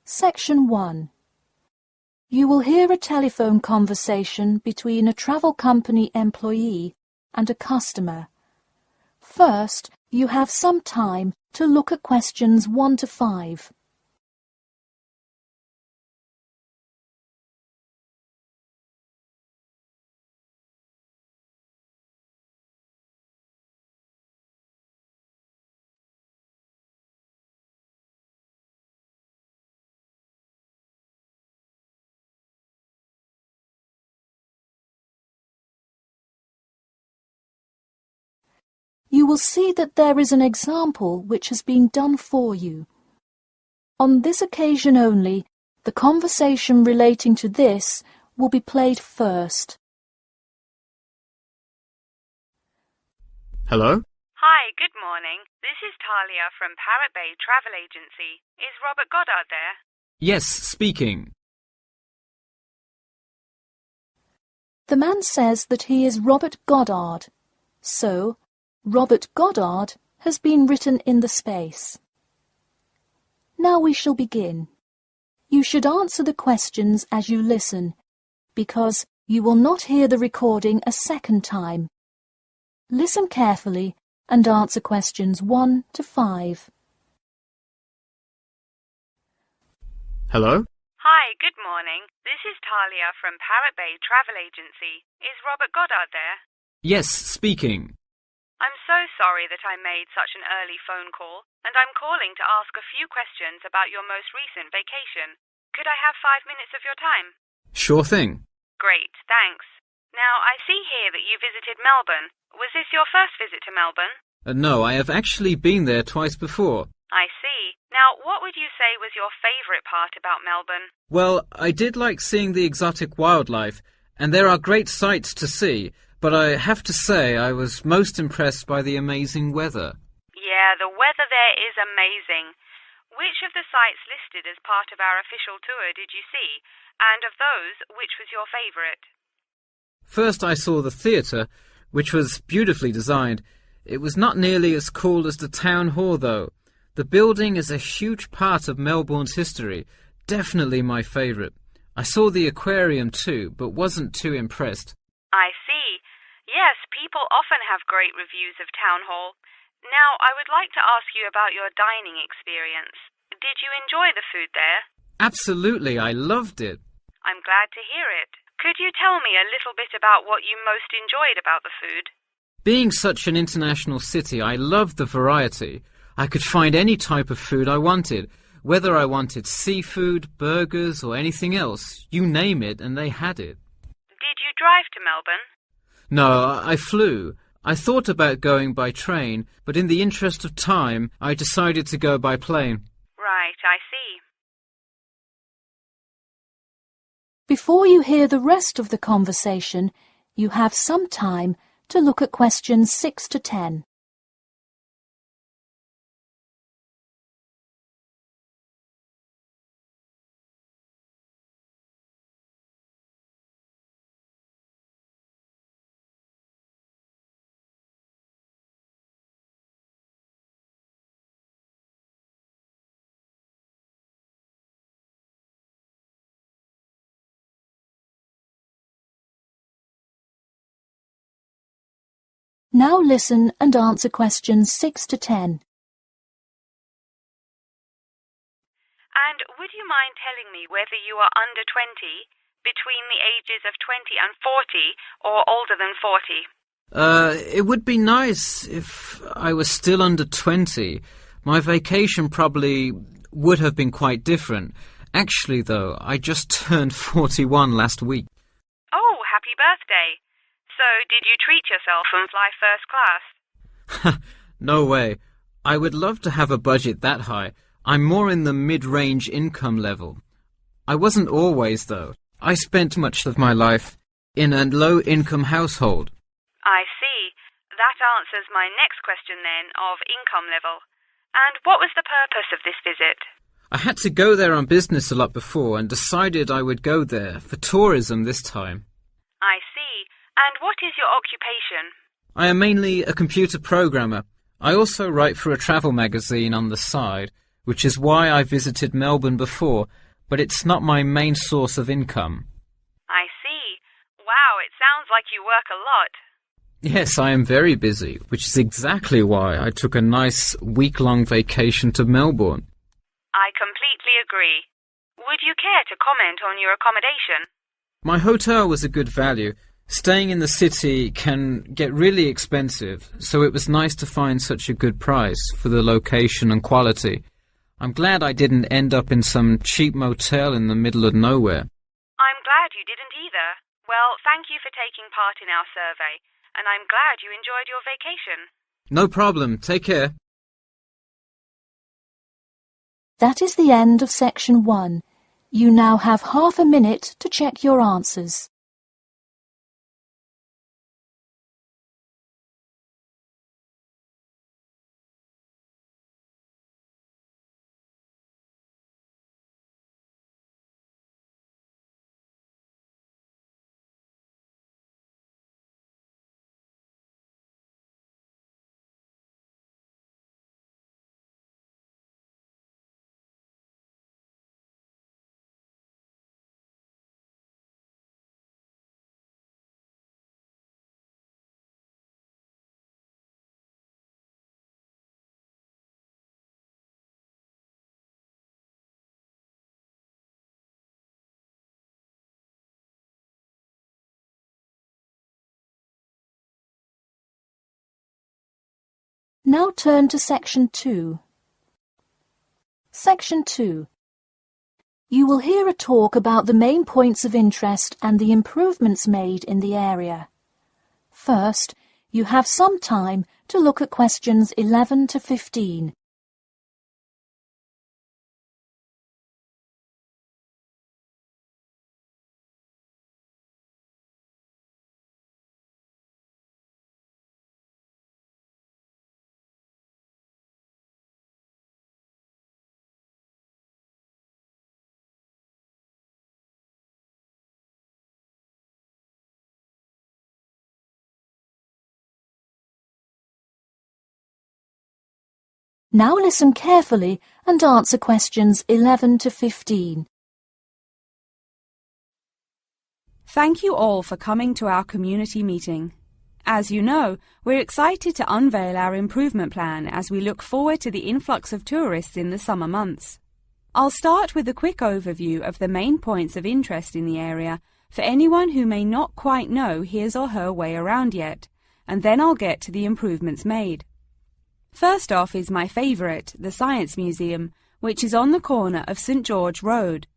Section 1. You will hear a telephone conversation between a travel company employee and a customer. First, you have some time to look at questions 1 to 5. You will see that there is an example which has been done for you. On this occasion only, the conversation relating to this will be played first. Hello? Hi, good morning. This is Talia from Parrot Bay Travel Agency. Is Robert Goddard there? Yes, speaking. The man says that he is Robert Goddard, so Robert Goddard has been written in the space. Now we shall begin. You should answer the questions as you listen, because you will not hear the recording a second time. Listen carefully and answer questions 1 to 5. Hello? Hi, good morning. This is Talia from Parrot Bay Travel Agency. Is Robert Goddard there? Yes, speaking. I'm so sorry that I made such an early phone call, and I'm calling to ask a few questions about your most recent vacation. Could I have 5 minutes of your time? Sure thing. Great, thanks. Now, I see here that you visited Melbourne. Was this your first visit to Melbourne? No, I have actually been there twice before. I see. Now, what would you say was your favourite part about Melbourne? Well, I did like seeing the exotic wildlife, and there are great sights to see, but I have to say I was most impressed by the amazing weather. Yeah, the weather there is amazing. Which of the sites listed as part of our official tour did you see? And of those, which was your favourite? First I saw the theatre, which was beautifully designed. It was not nearly as cool as the town hall, though. The building is a huge part of Melbourne's history. Definitely my favourite. I saw the aquarium too, but wasn't too impressed. I see. Yes, people often have great reviews of Town Hall. Now, I would like to ask you about your dining experience. Did you enjoy the food there? Absolutely, I loved it. I'm glad to hear it. Could you tell me a little bit about what you most enjoyed about the food? Being such an international city, I loved the variety. I could find any type of food I wanted, whether I wanted seafood, burgers, or anything else. You name it, and they had it. Did you drive to Melbourne? No, I flew. I thought about going by train, but in the interest of time, I decided to go by plane. Right, I see. Before you hear the rest of the conversation, you have some time to look at questions 6 to 10. Now listen and answer questions 6 to 10. And would you mind telling me whether you are under 20, between the ages of 20 and 40, or older than 40? It would be nice if I was still under 20. My vacation probably would have been quite different. Actually, though, I just turned 41 last week. Oh, happy birthday. So, did you treat yourself and fly first class? No way. I would love to have a budget that high. I'm more in the mid-range income level. I wasn't always, though. I spent much of my life in a low-income household. I see. That answers my next question then, of income level. And what was the purpose of this visit? I had to go there on business a lot before and decided I would go there for tourism this time. I see. And what is your occupation? I am mainly a computer programmer. I also write for a travel magazine on the side, which is why I visited Melbourne before, but it's not my main source of income. I see. Wow, it sounds like you work a lot. Yes, I am very busy, which is exactly why I took a nice week-long vacation to Melbourne. I completely agree. Would you care to comment on your accommodation? My hotel was a good value. Staying in the city can get really expensive, so it was nice to find such a good price for the location and quality. I'm glad I didn't end up in some cheap motel in the middle of nowhere. I'm glad you didn't either. Well, thank you for taking part in our survey, and I'm glad you enjoyed your vacation. No problem. Take care. That is the end of section 1. You now have half a minute to check your answers. Now turn to section 2. Section 2. You will hear a talk about the main points of interest and the improvements made in the area. First, you have some time to look at questions 11 to 15. Now listen carefully and answer questions 11 to 15. Thank you all for coming to our community meeting. As you know, we're excited to unveil our improvement plan as we look forward to the influx of tourists in the summer months. I'll start with a quick overview of the main points of interest in the area for anyone who may not quite know his or her way around yet, and then I'll get to the improvements made. First off is my favourite, the Science Museum, which is on the corner of St George Road.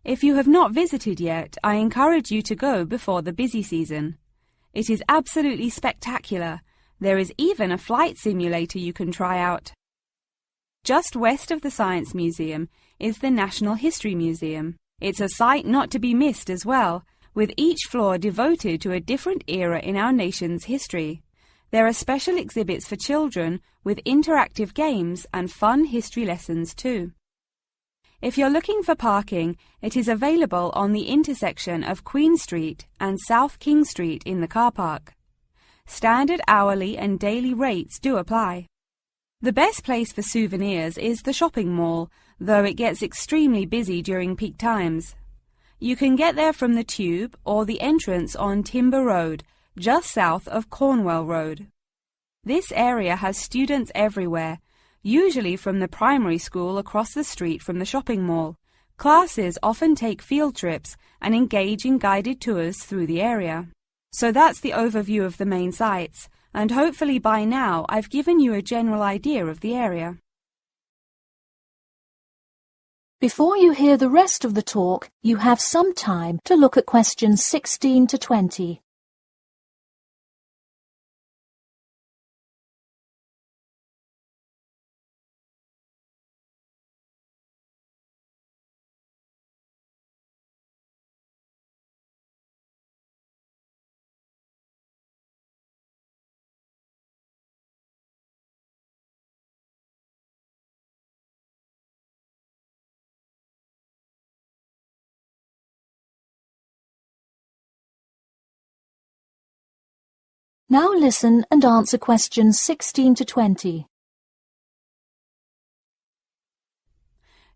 If you have not visited yet, I encourage you to go before the busy season. It is absolutely spectacular. There is even a flight simulator you can try out. Just west of the Science Museum is the National History Museum. It's a sight not to be missed as well, with each floor devoted to a different era in our nation's history. There are special exhibits for children with interactive games and fun history lessons too. If you're looking for parking, it is available on the intersection of Queen Street and South King Street in the car park. Standard hourly and daily rates do apply. The best place for souvenirs is the shopping mall, though it gets extremely busy during peak times. You can get there from the Tube or the entrance on Timber Road, just south of Cornwall Road. This area has students everywhere, usually from the primary school across the street from the shopping mall. Classes often take field trips and engage in guided tours through the area. So that's the overview of the main sites, and hopefully by now I've given you a general idea of the area. Before you hear the rest of the talk, you have some time to look at questions 16 to 20. Now listen and answer questions 16 to 20.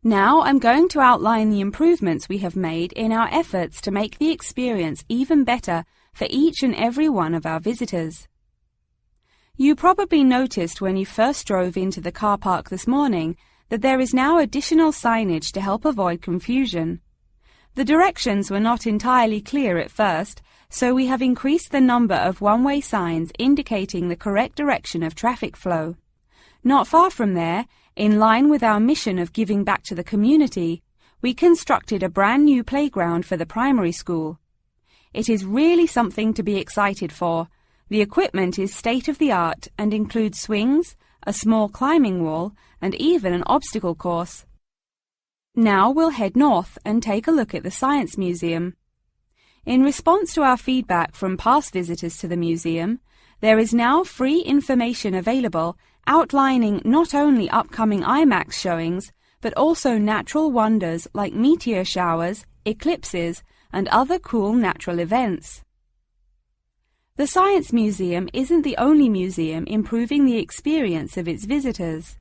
Now I'm going to outline the improvements we have made in our efforts to make the experience even better for each and every one of our visitors. You probably noticed when you first drove into the car park this morning that there is now additional signage to help avoid confusion. The directions were not entirely clear at first, so we have increased the number of one-way signs indicating the correct direction of traffic flow. Not far from there, in line with our mission of giving back to the community, we constructed a brand new playground for the primary school. It is really something to be excited for. The equipment is state-of-the-art and includes swings, a small climbing wall, and even an obstacle course. Now we'll head north and take a look at the Science Museum. In response to our feedback from past visitors to the museum, there is now free information available outlining not only upcoming IMAX showings, but also natural wonders like meteor showers, eclipses, and other cool natural events. The Science Museum isn't the only museum improving the experience of its visitors.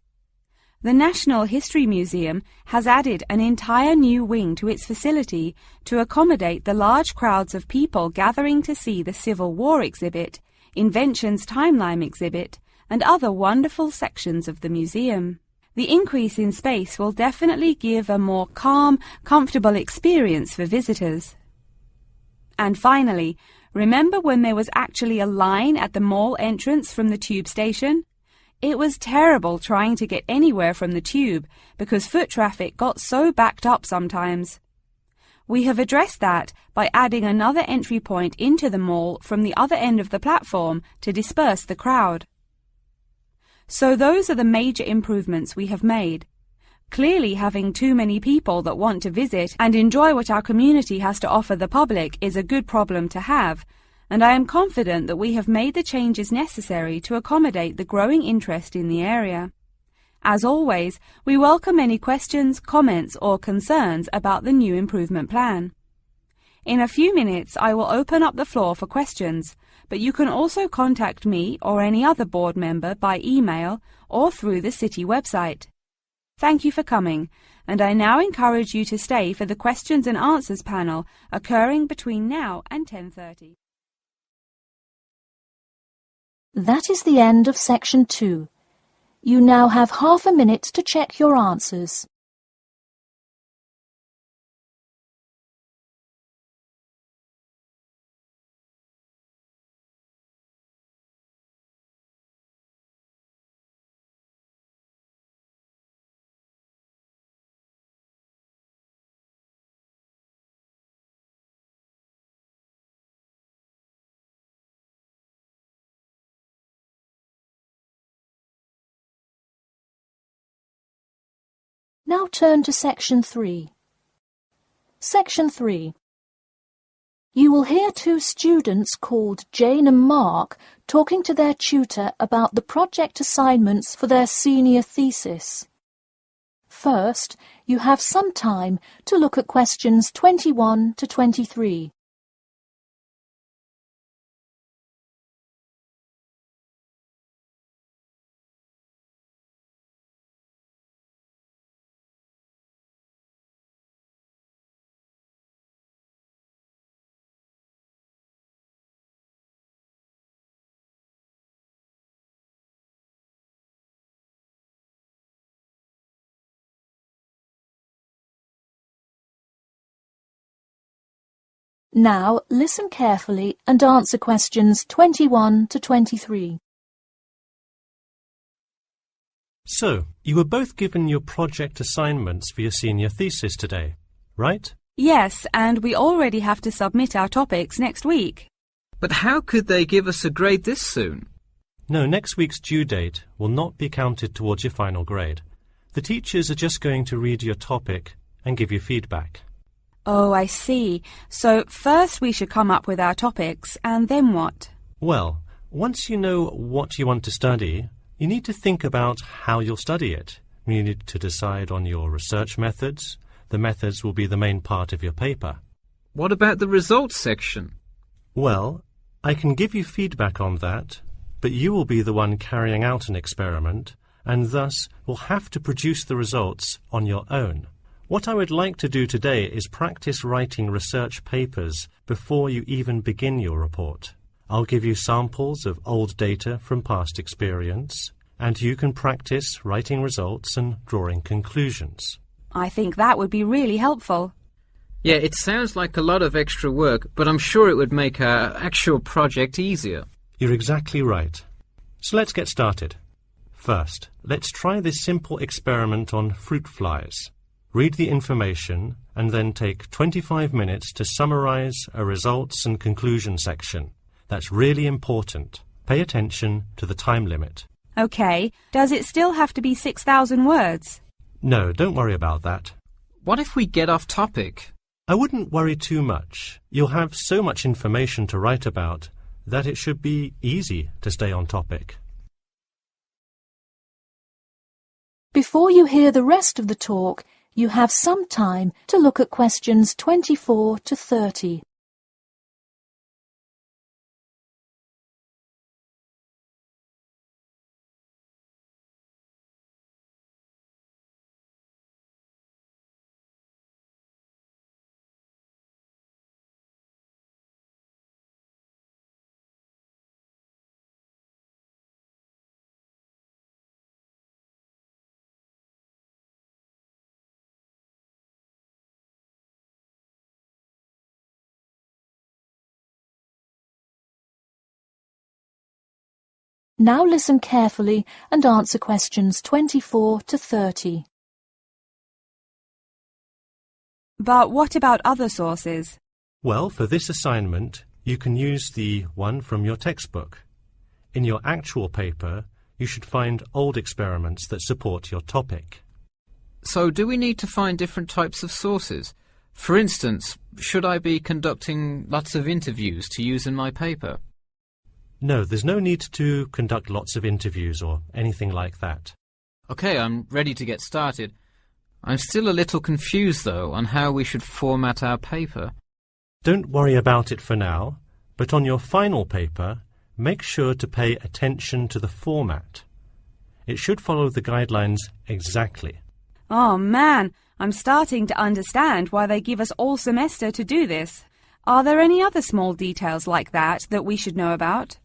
The National History Museum has added an entire new wing to its facility to accommodate the large crowds of people gathering to see the Civil War exhibit, Inventions Timeline exhibit, and other wonderful sections of the museum. The increase in space will definitely give a more calm, comfortable experience for visitors. And finally, remember when there was actually a line at the mall entrance from the tube station? It was terrible trying to get anywhere from the tube because foot traffic got so backed up sometimes. We have addressed that by adding another entry point into the mall from the other end of the platform to disperse the crowd. So those are the major improvements we have made. Clearly, having too many people that want to visit and enjoy what our community has to offer the public is a good problem to have, and I am confident that we have made the changes necessary to accommodate the growing interest in the area. As always, we welcome any questions, comments, or concerns about the new improvement plan. In a few minutes, I will open up the floor for questions, but you can also contact me or any other board member by email or through the city website. Thank you for coming, and I now encourage you to stay for the questions and answers panel occurring between now and 10:30. That is the end of section 2. You now have half a minute to check your answers. Now turn to section 3. Section 3. You will hear two students called Jane and Mark talking to their tutor about the project assignments for their senior thesis. First, you have some time to look at questions 21 to 23. Now listen carefully and answer questions 21 to 23. So, you were both given your project assignments for your senior thesis today, right? Yes, and we already have to submit our topics next week. But how could they give us a grade this soon? No, next week's due date will not be counted towards your final grade. The teachers are just going to read your topic and give you feedback. Oh, I see. So first we should come up with our topics, and then what? Well, once you know what you want to study, you need to think about how you'll study it. You need to decide on your research methods. The methods will be the main part of your paper. What about the results section? Well, I can give you feedback on that, but you will be the one carrying out an experiment and thus will have to produce the results on your own. What I would like to do today is practice writing research papers before you even begin your report. I'll give you samples of old data from past experience, and you can practice writing results and drawing conclusions. I think that would be really helpful. Yeah, it sounds like a lot of extra work, but I'm sure it would make our actual project easier. You're exactly right. So let's get started. First, let's try this simple experiment on fruit flies. Read the information and then take 25 minutes to summarize a results and conclusion section. That's really important. Pay attention to the time limit. OK, does it still have to be 6,000 words? No, don't worry about that. What if we get off topic? I wouldn't worry too much. You'll have so much information to write about that it should be easy to stay on topic. Before you hear the rest of the talk, you have some time to look at questions 24 to 30. Now listen carefully and answer questions 24 to 30. But what about other sources? Well, for this assignment, you can use the one from your textbook. In your actual paper, you should find old experiments that support your topic. So do we need to find different types of sources? For instance, should I be conducting lots of interviews to use in my paper? No, there's no need to conduct lots of interviews or anything like that. OK, I'm ready to get started. I'm still a little confused, though, on how we should format our paper. Don't worry about it for now, but on your final paper, make sure to pay attention to the format. It should follow the guidelines exactly. Oh man, I'm starting to understand why they give us all semester to do this. Are there any other small details like that we should know about?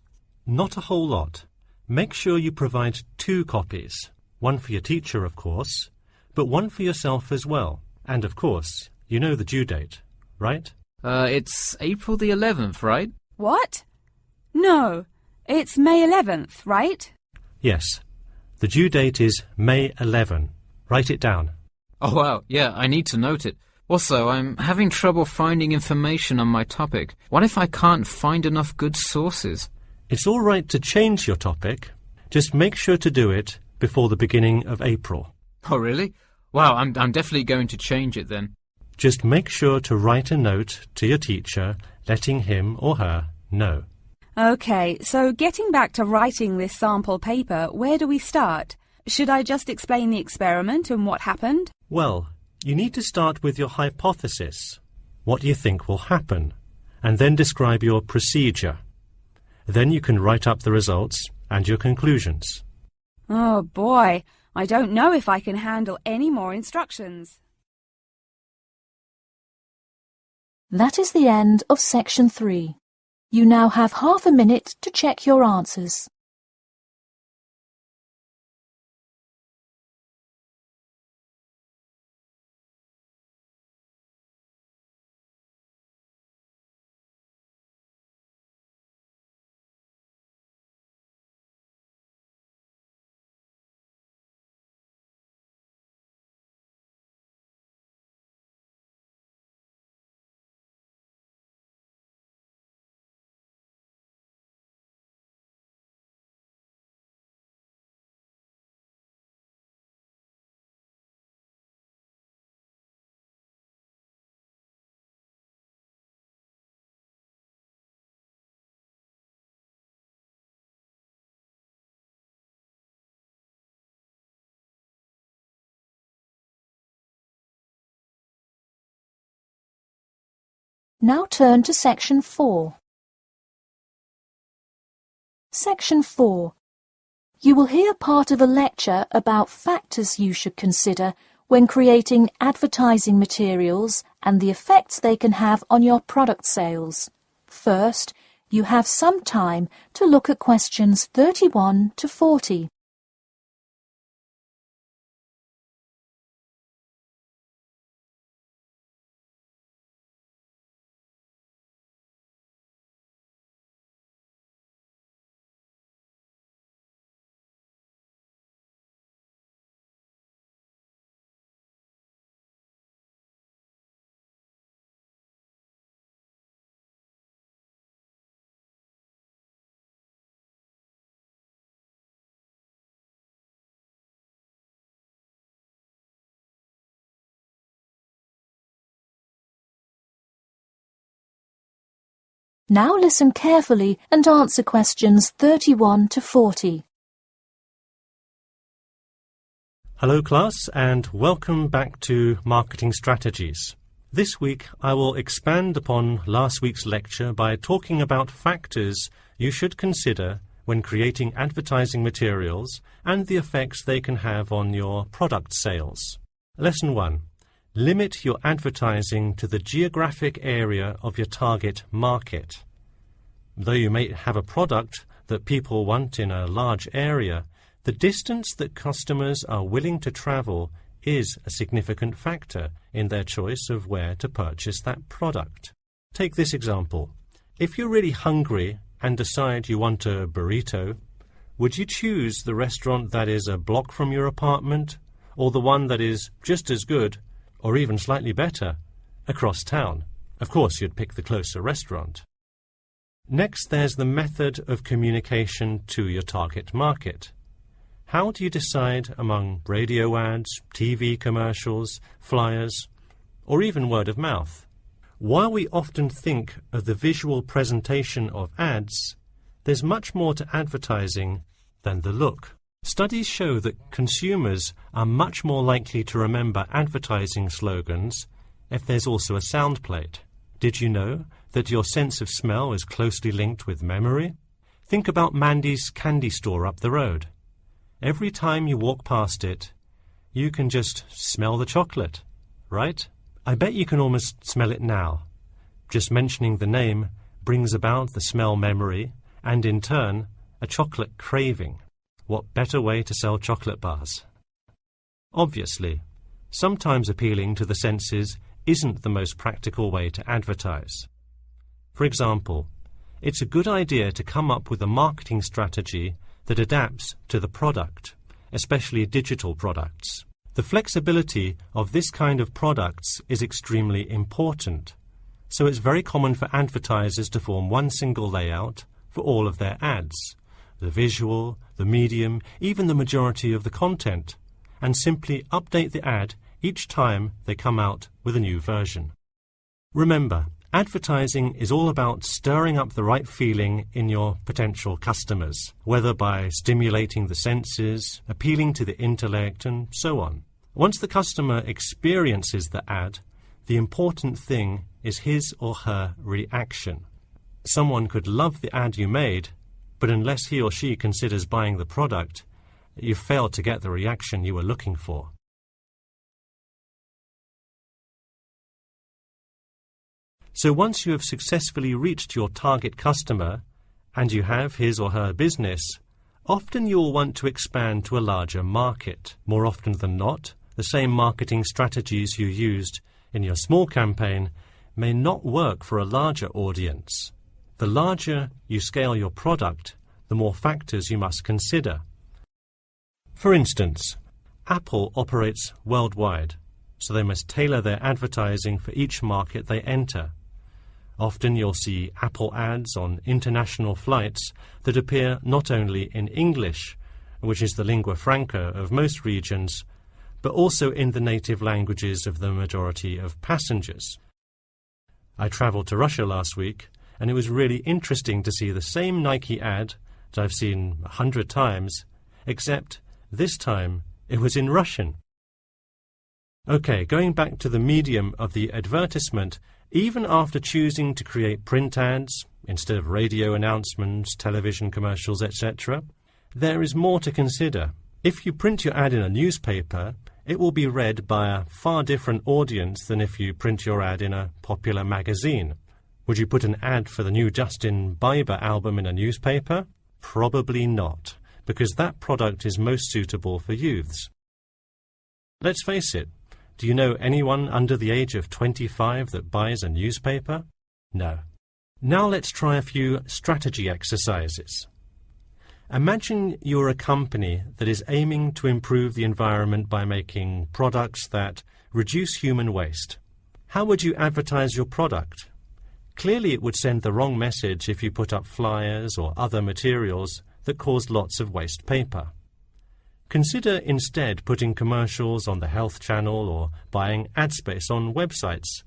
Not a whole lot. Make sure you provide 2 copies. One for your teacher, of course, but one for yourself as well. And, of course, you know the due date, right? It's April the 11th, right? What? No, it's May 11th, right? Yes. The due date is May 11. Write it down. Oh, wow, yeah, I need to note it. Also, I'm having trouble finding information on my topic. What if I can't find enough good sources? It's all right to change your topic. Just make sure to do it before the beginning of April. Oh, really? Wow, I'm definitely going to change it then. Just make sure to write a note to your teacher letting him or her know. OK, so getting back to writing this sample paper, where do we start? Should I just explain the experiment and what happened? Well, you need to start with your hypothesis. What do you think will happen? And then describe your procedure. Then you can write up the results and your conclusions. Oh boy, I don't know if I can handle any more instructions. That is the end of section 3. You now have half a minute to check your answers. Now turn to section 4. Section 4. You will hear part of a lecture about factors you should consider when creating advertising materials and the effects they can have on your product sales. First, you have some time to look at questions 31 to 40. Now listen carefully and answer questions 31 to 40. Hello class, and welcome back to Marketing Strategies. This week I will expand upon last week's lecture by talking about factors you should consider when creating advertising materials and the effects they can have on your product sales. Lesson 1. Limit your advertising to the geographic area of your target market. Though you may have a product that people want in a large area, the distance that customers are willing to travel is a significant factor in their choice of where to purchase that product. Take this example. If you're really hungry and decide you want a burrito, would you choose the restaurant that is a block from your apartment, or the one that is just as good, or even slightly better, across town? Of course, you'd pick the closer restaurant. Next, there's the method of communication to your target market. How do you decide among radio ads, TV commercials, flyers, or even word of mouth? While we often think of the visual presentation of ads, there's much more to advertising than the look. Studies show that consumers are much more likely to remember advertising slogans if there's also a sound plate. Did you know that your sense of smell is closely linked with memory? Think about Mandy's candy store up the road. Every time you walk past it, you can just smell the chocolate, right? I bet you can almost smell it now. Just mentioning the name brings about the smell memory and, in turn, a chocolate craving. What better way to sell chocolate bars? Obviously, sometimes appealing to the senses isn't the most practical way to advertise. For example, it's a good idea to come up with a marketing strategy that adapts to the product, especially digital products. The flexibility of this kind of products is extremely important, so it's very common for advertisers to form one single layout for all of their ads, the visual, the medium, even the majority of the content, and simply update the ad each time they come out with a new version. Remember, advertising is all about stirring up the right feeling in your potential customers, whether by stimulating the senses, appealing to the intellect, and so on. Once the customer experiences the ad, the important thing is his or her reaction. Someone could love the ad you made, but unless he or she considers buying the product, you've failed to get the reaction you were looking for. So once you have successfully reached your target customer, and you have his or her business, often you will want to expand to a larger market. More often than not, the same marketing strategies you used in your small campaign may not work for a larger audience. The larger you scale your product, the more factors you must consider. For instance, Apple operates worldwide, so they must tailor their advertising for each market they enter. Often you'll see Apple ads on international flights that appear not only in English, which is the lingua franca of most regions, but also in the native languages of the majority of passengers. I travelled to Russia last week, and it was really interesting to see the same Nike ad that I've seen 100 times, except this time it was in Russian. Okay, going back to the medium of the advertisement, even after choosing to create print ads instead of radio announcements, television commercials, etc., there is more to consider. If you print your ad in a newspaper, it will be read by a far different audience than if you print your ad in a popular magazine. Would you put an ad for the new Justin Bieber album in a newspaper? Probably not, because that product is most suitable for youths. Let's face it, do you know anyone under the age of 25 that buys a newspaper? No. Now let's try a few strategy exercises. Imagine you're a company that is aiming to improve the environment by making products that reduce human waste. How would you advertise your product? Clearly it would send the wrong message if you put up flyers or other materials that cause lots of waste paper. Consider instead putting commercials on the Health Channel or buying ad space on websites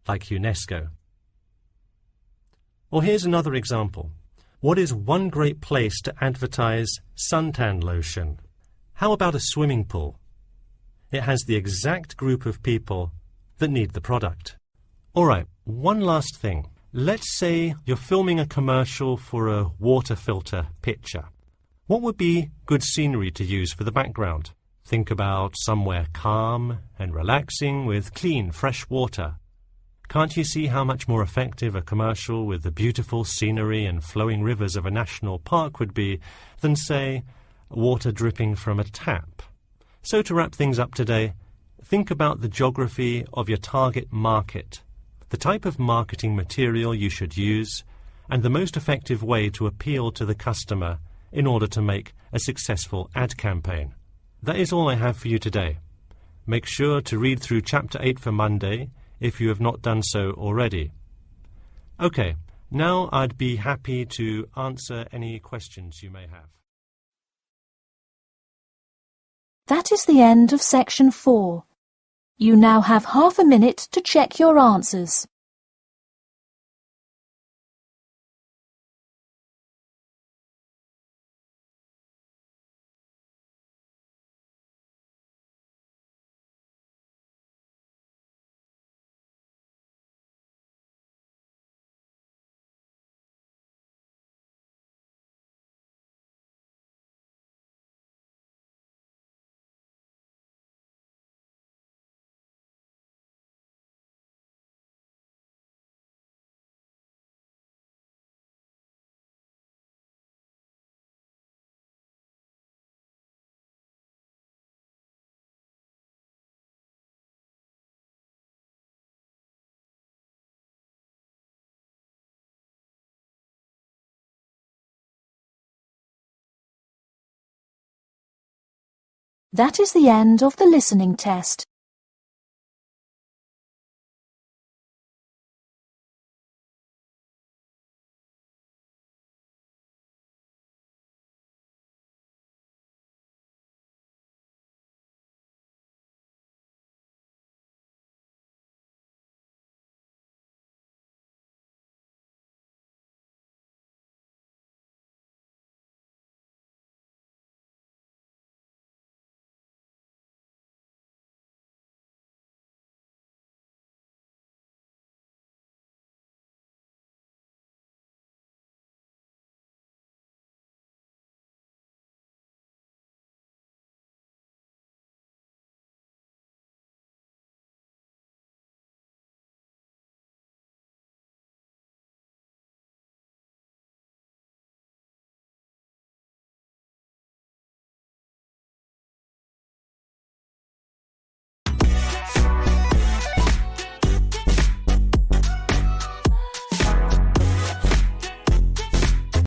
like UNESCO. Or here's another example. What is one great place to advertise suntan lotion? How about a swimming pool? It has the exact group of people that need the product. All right, one last thing. Let's say you're filming a commercial for a water filter pitcher. What would be good scenery to use for the background? Think about somewhere calm and relaxing with clean, fresh water. Can't you see how much more effective a commercial with the beautiful scenery and flowing rivers of a national park would be than, say, water dripping from a tap? So to wrap things up today, think about the geography of your target market, the type of marketing material you should use, and the most effective way to appeal to the customer in order to make a successful ad campaign. That is all I have for you today. Make sure to read through Chapter 8 for Monday if you have not done so already. Okay, now I'd be happy to answer any questions you may have. That is the end of Section 4. You now have half a minute to check your answers. That is the end of the listening test.